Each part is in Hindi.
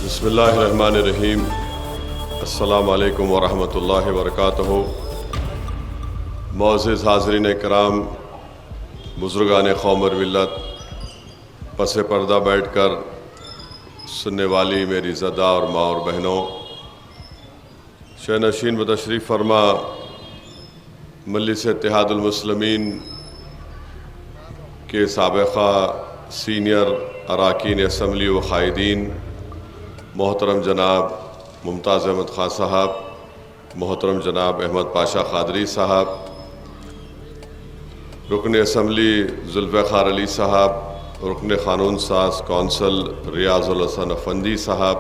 बिस्मिल्लाहिर्रहमानिर्रहीम। अस्सलामु अलैकुम वरहमतुल्लाहि वबरकातुहू। मोअज़्ज़िज़ हाज़रीन किराम, बुज़ुर्गान क़ौम और मिल्लत, पस पर्दा बैठ कर सुनने वाली मेरी ज़दा और माँ और बहनों, शहनशीन व तशरीफ़ फरमा मजलिस इत्तेहादुल मुस्लिमीन के साबिक़ा सीनियर अरकान असम्बली व क़ायदीन मोहतरम जनाब मुमताज़ अहमद ख़ान साहब, मोहतरम जनाब अहमद पाशा क़ादरी साहब, रुकन असम्बली ज़ुल्फ़िकार अली साहब, रुकन क़ानून साज़ कौंसल रियाज़ुल हसन अफंदी साहब,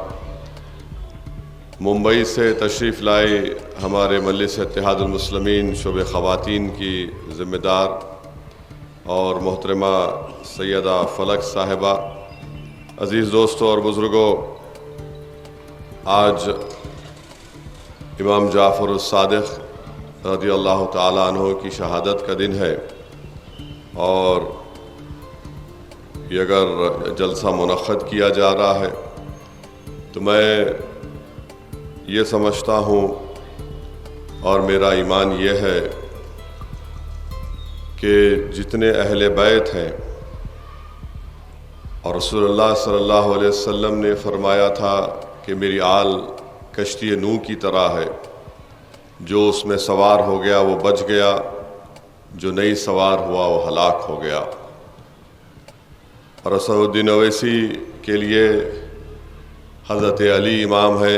मुंबई से तशरीफ़ लाए हमारे मजलिस इत्तेहादुल मुस्लिमीन शोबे ख़वातीन की ज़िम्मेदार और मोहतरमा सैयदा फ़लक साहिबा, अज़ीज़ दोस्तों और बुज़ुर्गों, आज इमाम जाफ़र सादिक़ रज़ियल्लाहु ताला अन्हु की शहादत का दिन है और ये अगर जलसा मुनक़्क़द किया जा रहा है तो मैं ये समझता हूँ और मेरा ईमान ये है कि जितने अहले बैत हैं, और रसूलुल्लाह सल्लल्लाहु अलैहि वसल्लम ने फरमाया था कि मेरी आल कश्ती नूह की तरह है, जो उसमें सवार हो गया वो बच गया, जो नहीं सवार हुआ वो हलाक हो गया। और असदुद्दीन ओवैसी के लिए हज़रत अली इमाम है,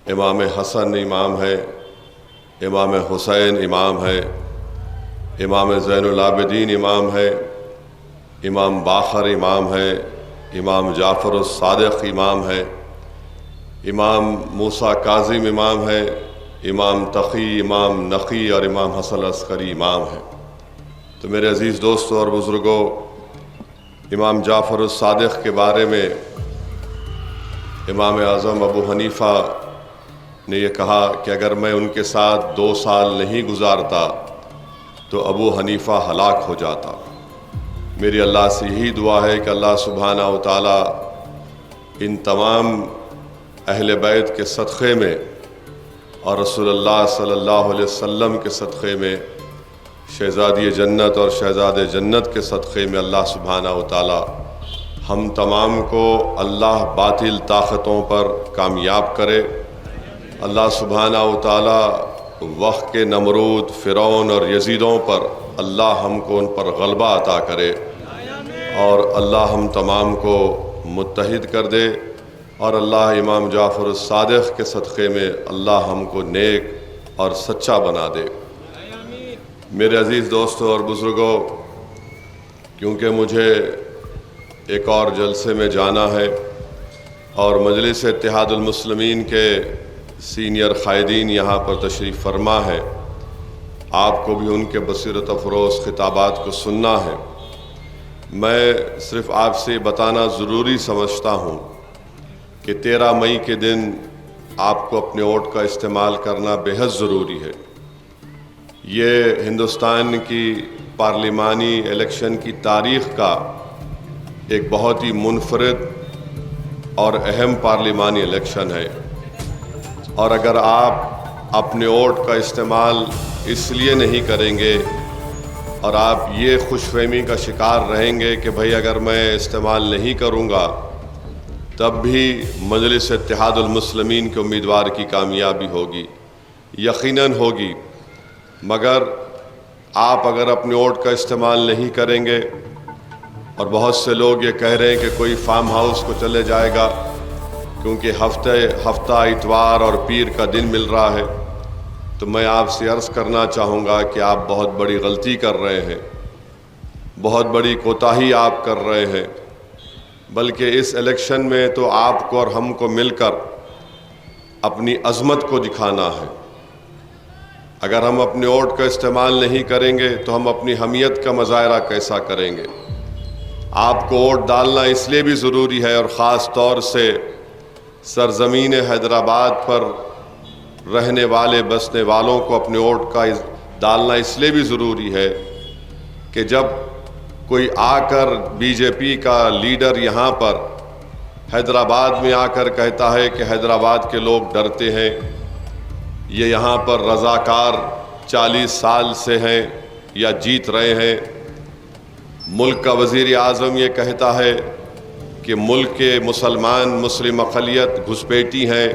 इमाम हसन इमाम है, इमाम हुसैन इमाम है, इमाम ज़ैनुल आबिदीन इमाम है, इमाम बाखर इमाम है, इमाम जाफ़र सादिक़ इमाम है, इमाम मूसा काज़िम इमाम है, इमाम तक़ी, इमाम नक़ी और इमाम हसन अस्करी इमाम है। तो मेरे अज़ीज़ दोस्तों और बुज़ुर्गों, इमाम जाफ़र सादिक़ के बारे में इमाम आज़म अबू हनीफ़ा ने यह कहा कि अगर मैं उनके साथ 2 साल नहीं गुजारता तो अबू हनीफ़ा हलाक हो जाता। मेरी अल्लाह से यही दुआ है कि अल्लाह सुब्हानहू व तआला इन तमाम अहले बैत के सदक़े में और रसूलुल्लाह सल्लल्लाहु अलैहि वसल्लम के सदक़े में, शहज़ादी जन्नत और शहज़ादे जन्नत के सदक़े में अल्लाह सुब्हानहू व तआला हम तमाम को अल्लाह बातिल ताक़तों पर कामयाब करे। अल्लाह सुब्हानहू व तआला वक्त के नमरूद, फ़िरौन और यज़ीदों पर अल्लाह हमको उन पर गलबा अता करे और अल्लाह हम तमाम को मुत्तहिद कर दे और अल्लाह इमाम जाफ़र सादिक़ के सदक़े में अल्लाह हमको नेक और सच्चा बना दे। मेरे अज़ीज़ दोस्तों और बुज़ुर्गों, क्योंकि मुझे एक और जलसे में जाना है और मजलिस इत्तेहादुल मुस्लिमीन के सीनियर क़ायदीन यहाँ पर तशरीफ़ फरमा है, आपको भी उनके बसीरत अफ़रोज़ ख़िताबात को सुनना है। मैं सिर्फ़ आपसे बताना ज़रूरी समझता हूँ कि 13 मई के दिन आपको अपने वोट का इस्तेमाल करना बेहद ज़रूरी है। ये हिंदुस्तान की पार्लिमानी इलेक्शन की तारीख़ का एक बहुत ही मुनफरिद और अहम पार्लिमानी इलेक्शन है और अगर आप अपने वोट का इस्तेमाल इसलिए नहीं करेंगे और आप ये खुशफहमी का शिकार रहेंगे कि भाई अगर मैं इस्तेमाल नहीं करूँगा तब भी मजलिस इत्तेहादुल मुस्लिमीन के उम्मीदवार की कामयाबी होगी, यकीनन होगी, मगर आप अगर अपने वोट का इस्तेमाल नहीं करेंगे, और बहुत से लोग ये कह रहे हैं कि कोई फार्म हाउस को चले जाएगा क्योंकि हफ्ता इतवार और पीर का दिन मिल रहा है, तो मैं आपसे अर्ज़ करना चाहूँगा कि आप बहुत बड़ी गलती कर रहे हैं, बहुत बड़ी कोताही आप कर रहे हैं। बल्कि इस इलेक्शन में तो आपको और हमको मिलकर अपनी अज़मत को दिखाना है। अगर हम अपने वोट का इस्तेमाल नहीं करेंगे तो हम अपनी हमियत का मुज़ाहरा कैसा करेंगे। आपको वोट डालना इसलिए भी ज़रूरी है और ख़ास तौर से सरज़मीन हैदराबाद पर रहने वाले बसने वालों को अपने वोट का डालना इसलिए भी ज़रूरी है कि जब कोई आकर बीजेपी का लीडर यहाँ पर हैदराबाद में आकर कहता है कि हैदराबाद के लोग डरते हैं, ये यहाँ पर रज़ाकार 40 साल से हैं या जीत रहे हैं। मुल्क का वज़ीर आज़म ये कहता है कि मुल्क के मुस्लिम अक़लियत घुसपैठी हैं,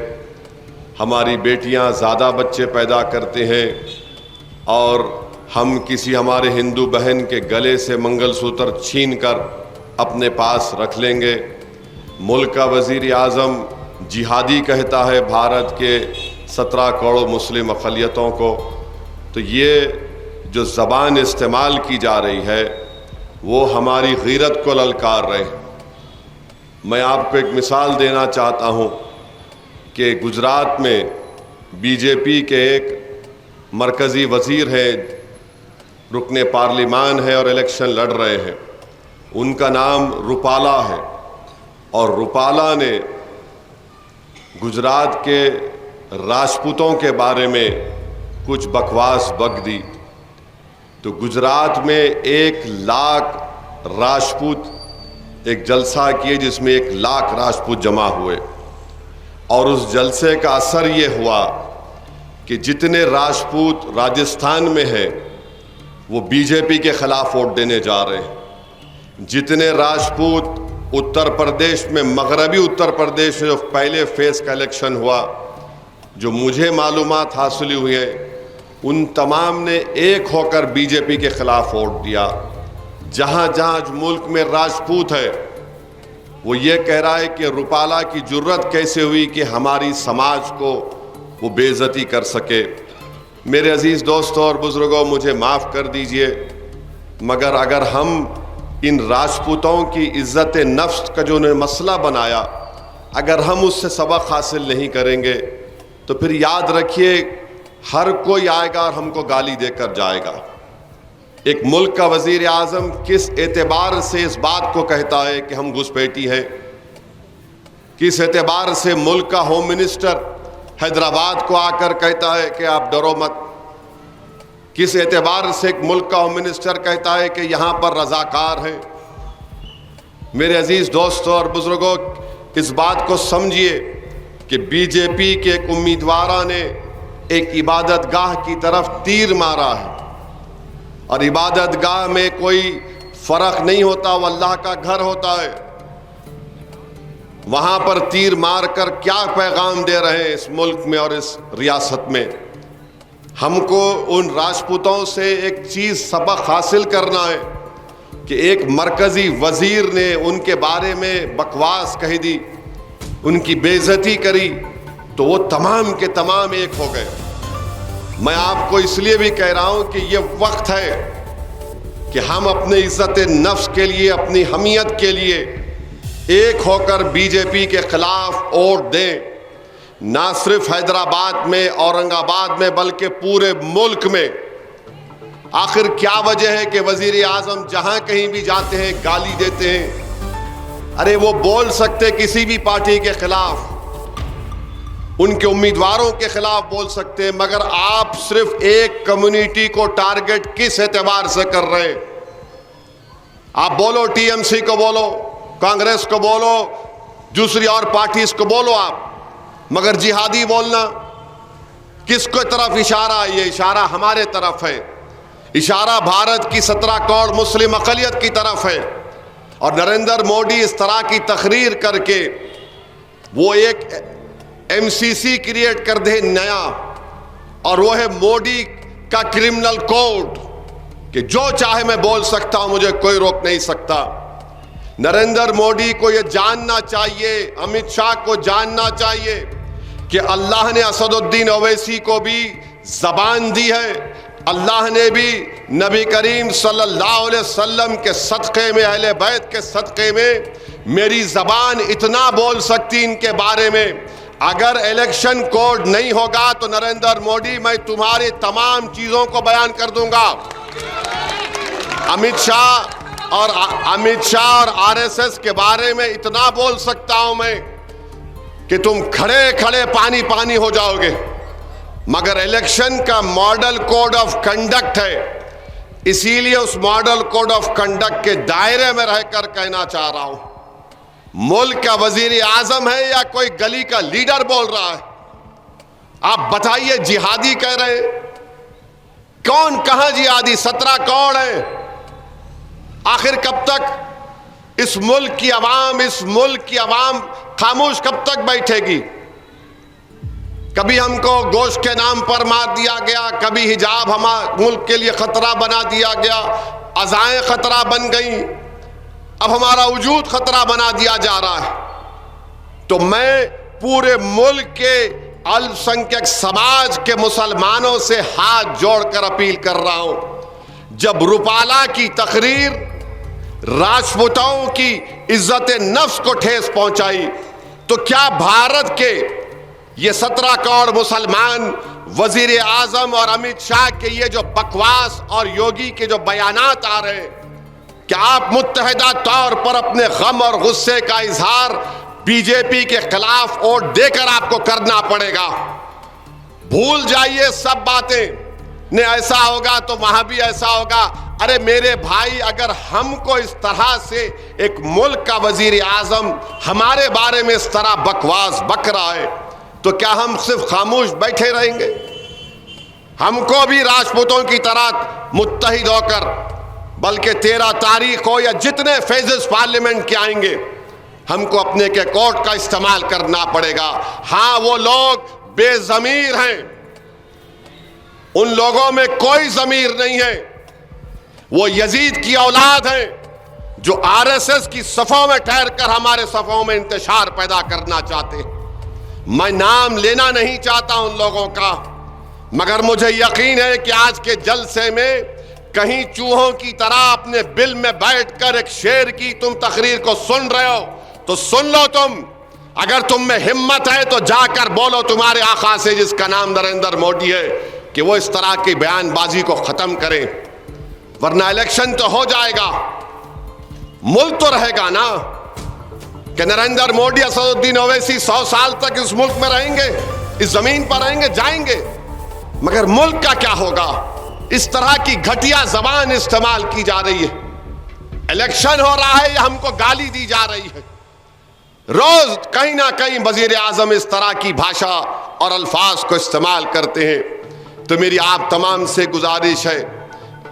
हमारी बेटियां ज़्यादा बच्चे पैदा करते हैं और हम किसी हमारे हिंदू बहन के गले से मंगलसूत्र छीन कर अपने पास रख लेंगे। मुल्क का वज़ीर आज़म जिहादी कहता है भारत के 17 करोड़ मुस्लिम अक़लियतों को। तो ये जो ज़बान इस्तेमाल की जा रही है वो हमारी गीरत को ललकार रहे हैं। मैं आपको एक मिसाल देना चाहता हूँ कि गुजरात में बीजेपी के एक मरकज़ी वज़ीर हैं, रुकने पार्लिमान है और इलेक्शन लड़ रहे हैं। उनका नाम रूपाला है और रूपाला ने गुजरात के राजपूतों के बारे में कुछ बकवास बक दी। तो गुजरात में 1 लाख राजपूत एक जलसा किए जिसमें 1 लाख राजपूत जमा हुए और उस जलसे का असर ये हुआ कि जितने राजपूत राजस्थान में हैं वो बीजेपी के खिलाफ वोट देने जा रहे हैं। जितने राजपूत उत्तर प्रदेश में, मगरबी उत्तर प्रदेश में जो पहले फेज़ का इलेक्शन हुआ, जो मुझे मालूमात हासिल हुई है, उन तमाम ने एक होकर बीजेपी के खिलाफ वोट दिया। जहाँ जहाँ मुल्क में राजपूत है वो ये कह रहा है कि रूपाला की जुर्रत कैसे हुई कि हमारी समाज को वो बेइज्जती कर सके। मेरे अजीज़ दोस्तों और बुज़ुर्गों, मुझे माफ़ कर दीजिए, मगर अगर हम इन राजपूतों की इज़्ज़त नफ्स का जो उन्होंने मसला बनाया, अगर हम उससे सबक हासिल नहीं करेंगे तो फिर याद रखिए हर कोई आएगा और हमको गाली देकर जाएगा। एक मुल्क का वज़ीर आज़म किस एतबार से इस बात को कहता है कि हम घुसपैठी हैं? किस एतबार से मुल्क का होम मिनिस्टर हैदराबाद को आकर कहता है कि आप डरो मत? किस एतबार से एक मुल्क का होम मिनिस्टर कहता है कि यहाँ पर रज़ाकार हैं? मेरे अजीज़ दोस्तों और बुज़ुर्गों, इस बात को समझिए कि बीजेपी के एक उम्मीदवार ने एक इबादत गाह की तरफ तीर मारा है और इबादत गाह में कोई फ़र्क नहीं होता, वो अल्लाह का घर होता है। वहाँ पर तीर मार कर क्या पैगाम दे रहे हैं इस मुल्क में और इस रियासत में? हमको उन राजपूतों से एक चीज़ सबक हासिल करना है कि एक मरकज़ी वज़ीर ने उनके बारे में बकवास कही दी, उनकी बेइज्जती करी, तो वो तमाम के तमाम एक हो गए। मैं आपको इसलिए भी कह रहा हूं कि ये वक्त है कि हम अपने इज्जत नफ्स के लिए, अपनी हमियत के लिए एक होकर बीजेपी के खिलाफ वोट दें। ना सिर्फ हैदराबाद में, औरंगाबाद में, बल्कि पूरे मुल्क में। आखिर क्या वजह है कि वजीर आजम जहां कहीं भी जाते हैं गाली देते हैं? अरे वो बोल सकते किसी भी पार्टी के खिलाफ, उनके उम्मीदवारों के खिलाफ बोल सकते हैं, मगर आप सिर्फ एक कम्युनिटी को टारगेट किस एतबार से कर रहे हैं? आप बोलो टीएमसी को बोलो, कांग्रेस को बोलो, दूसरी और पार्टीज को बोलो आप, मगर जिहादी बोलना किसको तरफ इशारा? ये इशारा हमारे तरफ है, इशारा भारत की 17 करोड़ मुस्लिम अक़लियत की तरफ है। और नरेंद्र मोदी इस तरह की तकरीर करके वो एक एमसीसी क्रिएट कर दे नया, और वो है मोदी का क्रिमिनल कोड कि जो चाहे मैं बोल सकता हूं, मुझे कोई रोक नहीं सकता। नरेंद्र मोदी को यह जानना चाहिए, अमित शाह को जानना चाहिए कि अल्लाह ने असदुद्दीन ओवैसी को भी ज़बान दी है। अल्लाह ने भी नबी करीम सल्लल्लाहु अलैहि वसल्लम के सदक़े में, अहले बैत के सदक़े में मेरी ज़बान इतना बोल सकती इनके बारे में। अगर इलेक्शन कोड नहीं होगा तो नरेंद्र मोदी, मैं तुम्हारी तमाम चीज़ों को बयान कर दूंगा। अमित शाह और आरएसएस के बारे में इतना बोल सकता हूं मैं कि तुम खड़े खड़े पानी पानी हो जाओगे। मगर इलेक्शन का मॉडल कोड ऑफ कंडक्ट है, इसीलिए उस मॉडल कोड ऑफ कंडक्ट के दायरे में रहकर कहना चाह रहा हूं। मुल्क का वजीर आजम है या कोई गली का लीडर बोल रहा है? आप बताइए, जिहादी कह रहे हैं। कौन, कहां जिहादी? 17 कौन है? आखिर कब तक इस मुल्क की आवाम खामोश कब तक बैठेगी? कभी हमको गोश्त के नाम पर मार दिया गया, कभी हिजाब हमारे मुल्क के लिए खतरा बना दिया गया, अज़ाएं खतरा बन गई, अब हमारा वजूद खतरा बना दिया जा रहा है। तो मैं पूरे मुल्क के अल्पसंख्यक समाज के मुसलमानों से हाथ जोड़कर अपील कर रहा हूं, जब रुपाला की तकरीर राजपूतों की इज्जत नफ्स को ठेस पहुंचाई, तो क्या भारत के ये 17 करोड़ मुसलमान वजीर आजम और अमित शाह के ये जो बकवास और योगी के जो बयानात आ रहे हैं, क्या आप मुत्तहिदा तौर पर अपने गम और गुस्से का इजहार बीजेपी के खिलाफ वोट देकर आपको करना पड़ेगा? भूल जाइए सब बातें, ने ऐसा होगा तो वहां भी ऐसा होगा। अरे मेरे भाई, अगर हमको इस तरह से एक मुल्क का वजीर आजम हमारे बारे में इस तरह बकवास बक रहा है, तो क्या हम सिर्फ खामोश बैठे रहेंगे? हमको भी राजपूतों की तरह मुत्तहिद होकर, बल्कि 13 तारीख को या जितने फेजेस पार्लियामेंट के आएंगे, हमको अपने के कोर्ट का इस्तेमाल करना पड़ेगा। हां, वो लोग बेजमीर हैं, उन लोगों में कोई जमीर नहीं है। वो यजीद की औलाद है जो आरएसएस की सफ़ों में ठहर कर हमारे सफ़ों में इंतशार पैदा करना चाहते हैं। मैं नाम लेना नहीं चाहता उन लोगों का, मगर मुझे यकीन है कि आज के जलसे में कहीं चूहों की तरह अपने बिल में बैठकर एक शेर की तुम तकरीर को सुन रहे हो, तो सुन लो तुम। अगर तुम में हिम्मत है तो जाकर बोलो तुम्हारे आका से, जिसका नाम नरेंद्र मोदी है, कि वो इस तरह की बयानबाजी को खत्म करें, वरना इलेक्शन तो हो जाएगा, मुल्क तो रहेगा ना। कि नरेंद्र मोदी, असदुद्दीन ओवैसी 100 साल तक इस मुल्क में रहेंगे, इस जमीन पर रहेंगे, जाएंगे, मगर मुल्क का क्या होगा? इस तरह की घटिया जबान इस्तेमाल की जा रही है। इलेक्शन हो रहा है या हमको गाली दी जा रही है? रोज कहीं ना कहीं वजीर आजम इस तरह की भाषा और अल्फाज को इस्तेमाल करते हैं। तो मेरी आप तमाम से गुजारिश है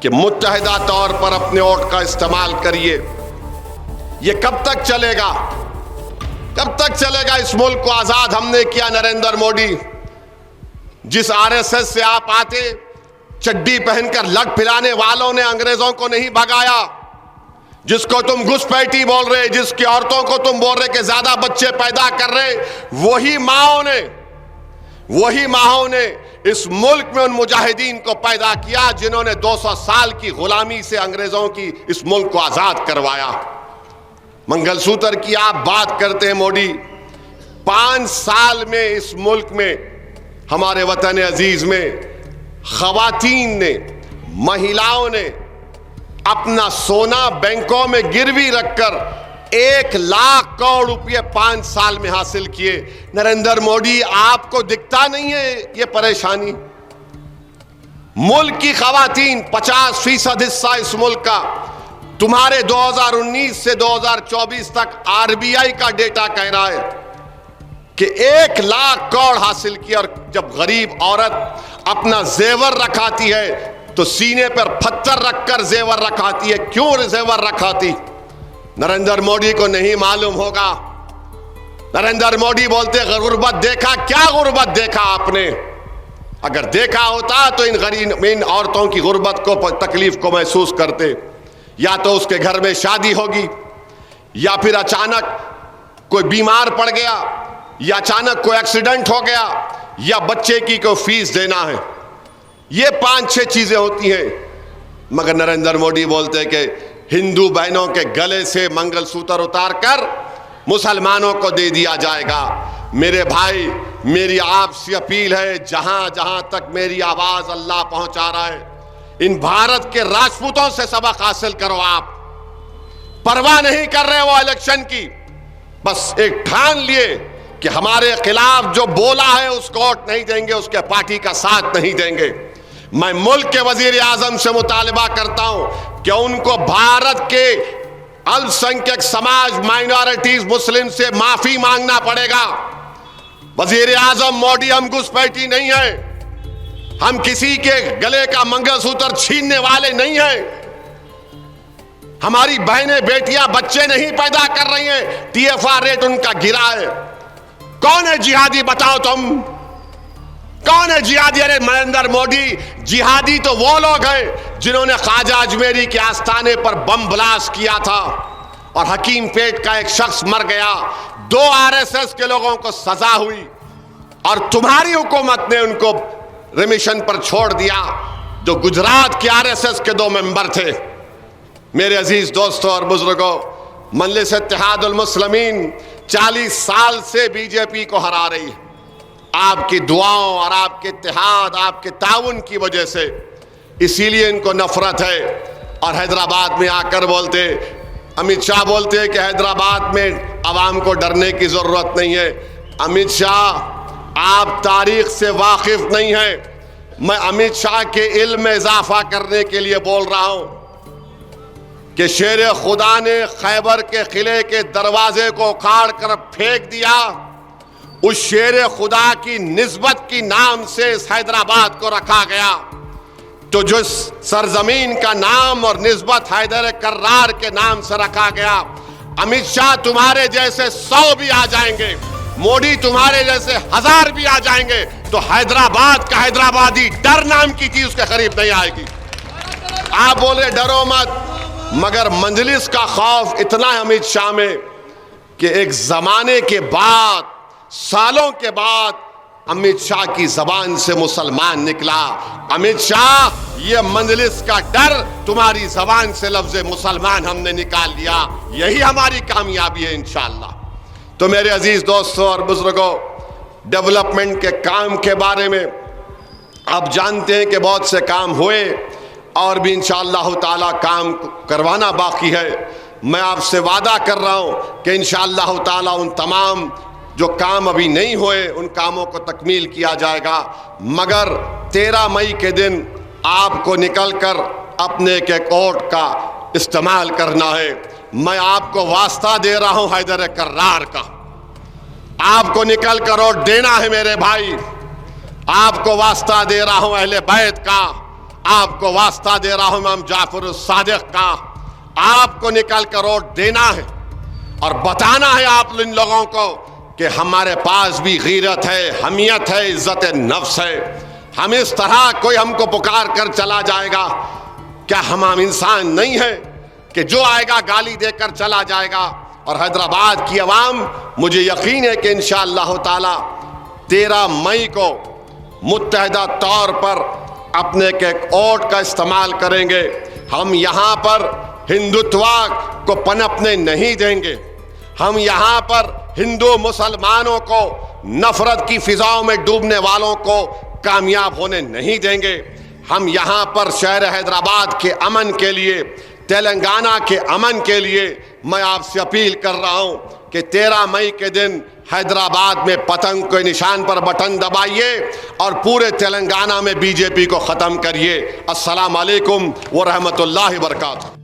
कि मुत्तहिदा तौर पर अपने वोट का इस्तेमाल करिए। ये कब तक चलेगा? कब तक चलेगा? इस मुल्क को आजाद हमने किया, नरेंद्र मोदी। जिस आरएसएस से आप आते, चड्डी पहनकर लट फिराने वालों ने अंग्रेजों को नहीं भगाया। जिसको तुम घुसपैठी बोल रहे, जिसकी औरतों को तुम बोल रहे कि ज्यादा बच्चे पैदा कर रहे, वही माओं ने इस मुल्क में उन मुजाहिदीन को पैदा किया जिन्होंने 200 साल की गुलामी से अंग्रेजों की इस मुल्क को आजाद करवाया। मंगलसूत्र की आप बात करते हैं मोदी, 5 साल में इस मुल्क में, हमारे वतन अजीज में, खवातीन ने, महिलाओं ने अपना सोना बैंकों में गिरवी रखकर 1 लाख करोड़ रुपए 5 साल में हासिल किए। नरेंद्र मोदी, आपको दिखता नहीं है ये परेशानी? मुल्क की खवातीन 50% हिस्सा इस मुल्क का, तुम्हारे 2019 से 2024 तक आरबीआई का डेटा कह रहा है कि 1 लाख करोड़ हासिल किया। और जब गरीब औरत अपना जेवर रखाती है तो सीने पर पत्थर रखकर जेवर रखाती है। क्यों जेवर रखाती? नरेंद्र मोदी को नहीं मालूम होगा। नरेंद्र मोदी बोलते गुर्बत देखा, क्या गुर्बत देखा आपने? अगर देखा होता तो इन औरतों की गुर्बत को, तकलीफ को महसूस करते। या तो उसके घर में शादी होगी, या फिर अचानक कोई बीमार पड़ गया, या अचानक कोई एक्सीडेंट हो गया, या बच्चे की कोई फीस देना है। ये 5-6 चीजें होती हैं। मगर नरेंद्र मोदी बोलते हैं कि हिंदू बहनों के गले से मंगलसूत्र उतारकर मुसलमानों को दे दिया जाएगा। मेरे भाई, मेरी आपसे अपील है, जहां जहां तक मेरी आवाज अल्लाह पहुंचा रहा है, इन भारत के राजपूतों से सबक हासिल करो। आप परवाह नहीं कर रहे वो इलेक्शन की, बस एक ठान लिए कि हमारे खिलाफ जो बोला है उसको वोट नहीं देंगे, उसके पार्टी का साथ नहीं देंगे। मैं मुल्क के वजीर आजम से मुतालबा करता हूं कि उनको भारत के अल्पसंख्यक समाज, माइनॉरिटीज, मुस्लिम से माफी मांगना पड़ेगा। वजीर आजम मोदी हम घुसपैठी नहीं है, हम किसी के गले का मंगलसूत्र छीनने वाले नहीं हैं। हमारी बहनें, बेटियां, बच्चे नहीं पैदा कर रही हैं, TFR रेट उनका गिरा है। कौन है जिहादी बताओ तुम, कौन है जिहादी? अरे नरेंद्र मोदी, जिहादी तो वो लोग हैं जिन्होंने ख्वाजा अजमेरी के आस्थाने पर बम ब्लास्ट किया था और हकीम पेट का एक शख्स मर गया, 2 RSS के लोगों को सजा हुई और तुम्हारी हुकूमत ने उनको रिमिशन पर छोड़ दिया, जो गुजरात के RSS के 2 मेंबर थे। मेरे अजीज दोस्तों और बुजुर्गों, मजलिस इत्तेहादुल मुस्लिमीन 40 साल से बीजेपी को हरा रही है। आपकी दुआओं और आपके इत्तेहाद, आपके ताउन की वजह से, इसीलिए इनको नफरत है। और हैदराबाद में आकर बोलते, अमित शाह बोलते हैं कि हैदराबाद में आवाम को डरने की जरूरत नहीं है। अमित शाह, आप तारीख से वाकिफ नहीं हैं। मैं अमित शाह के इल्म में इजाफा करने के लिए बोल रहा हूं कि शेर खुदा ने खैबर के किले के दरवाजे को उखाड़ कर फेंक दिया। उस शेर खुदा की निस्बत की नाम से इस हैदराबाद को रखा गया। तो जो सरजमीन का नाम और निस्बत हैदर कर्रार के नाम से रखा गया, अमित शाह तुम्हारे जैसे 100 भी आ जाएंगे, मोदी तुम्हारे जैसे 1000 भी आ जाएंगे, तो हैदराबाद का हैदराबादी डर नाम की चीज उसके करीब नहीं आएगी। आप बोले डरो मत, मगर मंजलिस का खौफ इतना है अमित शाह में कि एक जमाने के बाद, सालों के बाद अमित शाह की जबान से मुसलमान निकला। अमित शाह, ये मंजलिस का डर तुम्हारी जबान से लफ्ज मुसलमान हमने निकाल लिया, यही हमारी कामयाबी है इंशाअल्लाह। तो मेरे अजीज दोस्तों और बुजुर्गों, डेवलपमेंट के काम के बारे में आप जानते हैं कि बहुत से काम हुए और भी इंशाअल्लाह ताला काम करवाना बाकी है। मैं आपसे वादा कर रहा हूं कि इंशाअल्लाह ताला उन तमाम जो काम अभी नहीं हुए उन कामों को तकमील किया जाएगा। मगर 13 मई के दिन आपको निकलकर अपने के वोट का इस्तेमाल करना है। मैं आपको वास्ता दे रहा हूं हैदर कर्रार का, आपको निकल कर वोट देना है मेरे भाई। आपको वास्ता दे रहा हूं अहले बैत का, आपको वास्ता दे रहा हूं इमाम जाफर सादिक का। आपको निकल कर वोट देना है और बताना है आप इन लोगों को कि हमारे पास भी गीरत है, हमियत है, इज्जत नफ्स है। हम इस तरह कोई हमको पुकार कर चला जाएगा, क्या हम आम इंसान नहीं है कि जो आएगा गाली देकर चला जाएगा। और हैदराबाद की आवाम, मुझे यकीन है कि इंशाअल्लाह ताला 13 मई को मुत्तहदा तौर पर अपने के वोट का इस्तेमाल करेंगे। हम यहाँ पर हिंदुत्व को पनपने नहीं देंगे। हम यहाँ पर हिंदू मुसलमानों को नफरत की फिजाओं में डूबने वालों को कामयाब होने नहीं देंगे। हम यहाँ पर शहर हैदराबाद के अमन के लिए, तेलंगाना के अमन के लिए मैं आपसे अपील कर रहा हूँ कि 13 मई के दिन हैदराबाद में पतंग के निशान पर बटन दबाइए और पूरे तेलंगाना में बीजेपी को ख़त्म करिए। अस्सलाम वालेकुम व रहमतुल्लाहि व बरकातहू।